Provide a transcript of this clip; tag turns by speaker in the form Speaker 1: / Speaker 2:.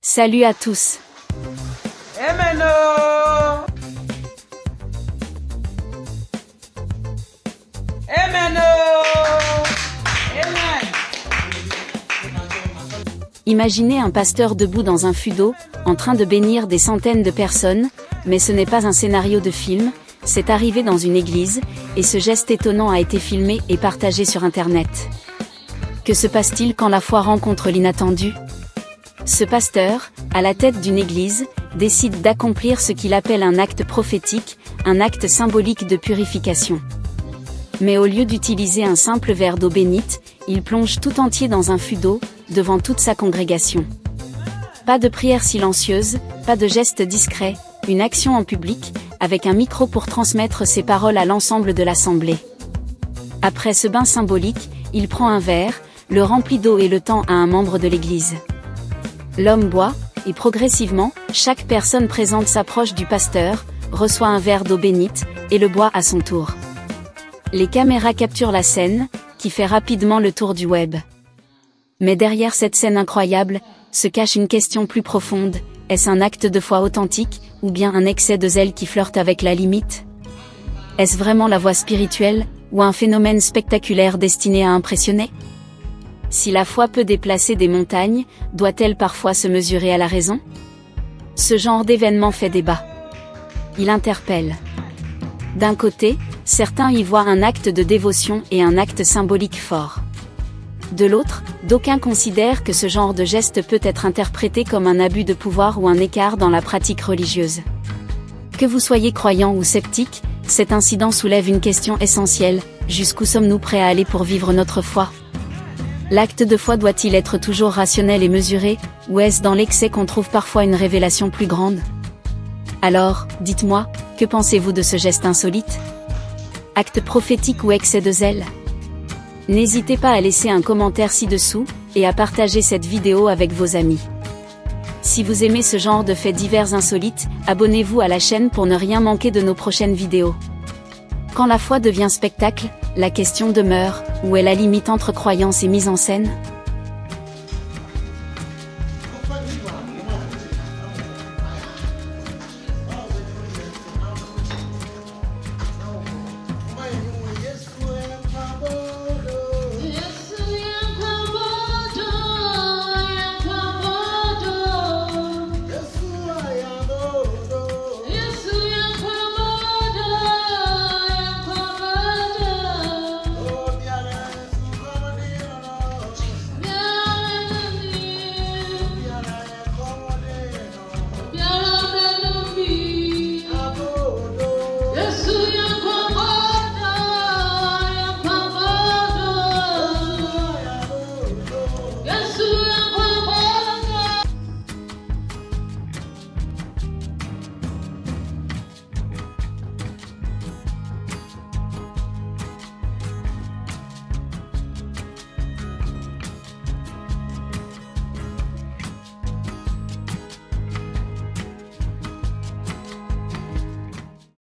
Speaker 1: Salut à tous.
Speaker 2: Amen. Amen. Amen.
Speaker 1: Imaginez un pasteur debout dans un fût d'eau, en train de bénir des centaines de personnes, mais ce n'est pas un scénario de film, c'est arrivé dans une église, et ce geste étonnant a été filmé et partagé sur Internet. Que se passe-t-il quand la foi rencontre l'inattendu ? Ce pasteur, à la tête d'une église, décide d'accomplir ce qu'il appelle un acte prophétique, un acte symbolique de purification. Mais au lieu d'utiliser un simple verre d'eau bénite, il plonge tout entier dans un fût d'eau, devant toute sa congrégation. Pas de prière silencieuse, pas de geste discret, une action en public, avec un micro pour transmettre ses paroles à l'ensemble de l'assemblée. Après ce bain symbolique, il prend un verre, le remplit d'eau et le tend à un membre de l'église. L'homme boit, et progressivement, chaque personne présente s'approche du pasteur, reçoit un verre d'eau bénite, et le boit à son tour. Les caméras capturent la scène, qui fait rapidement le tour du web. Mais derrière cette scène incroyable, se cache une question plus profonde, est-ce un acte de foi authentique, ou bien un excès de zèle qui flirte avec la limite ? Est-ce vraiment la voie spirituelle, ou un phénomène spectaculaire destiné à impressionner ? Si la foi peut déplacer des montagnes, doit-elle parfois se mesurer à la raison ? Ce genre d'événement fait débat. Il interpelle. D'un côté, certains y voient un acte de dévotion et un acte symbolique fort. De l'autre, d'aucuns considèrent que ce genre de geste peut être interprété comme un abus de pouvoir ou un écart dans la pratique religieuse. Que vous soyez croyant ou sceptique, cet incident soulève une question essentielle, jusqu'où sommes-nous prêts à aller pour vivre notre foi ? L'acte de foi doit-il être toujours rationnel et mesuré, ou est-ce dans l'excès qu'on trouve parfois une révélation plus grande ? Alors, dites-moi, que pensez-vous de ce geste insolite ? Acte prophétique ou excès de zèle ? N'hésitez pas à laisser un commentaire ci-dessous, et à partager cette vidéo avec vos amis. Si vous aimez ce genre de faits divers insolites, abonnez-vous à la chaîne pour ne rien manquer de nos prochaines vidéos. Quand la foi devient spectacle, la question demeure, où est la limite entre croyance et mise en scène ?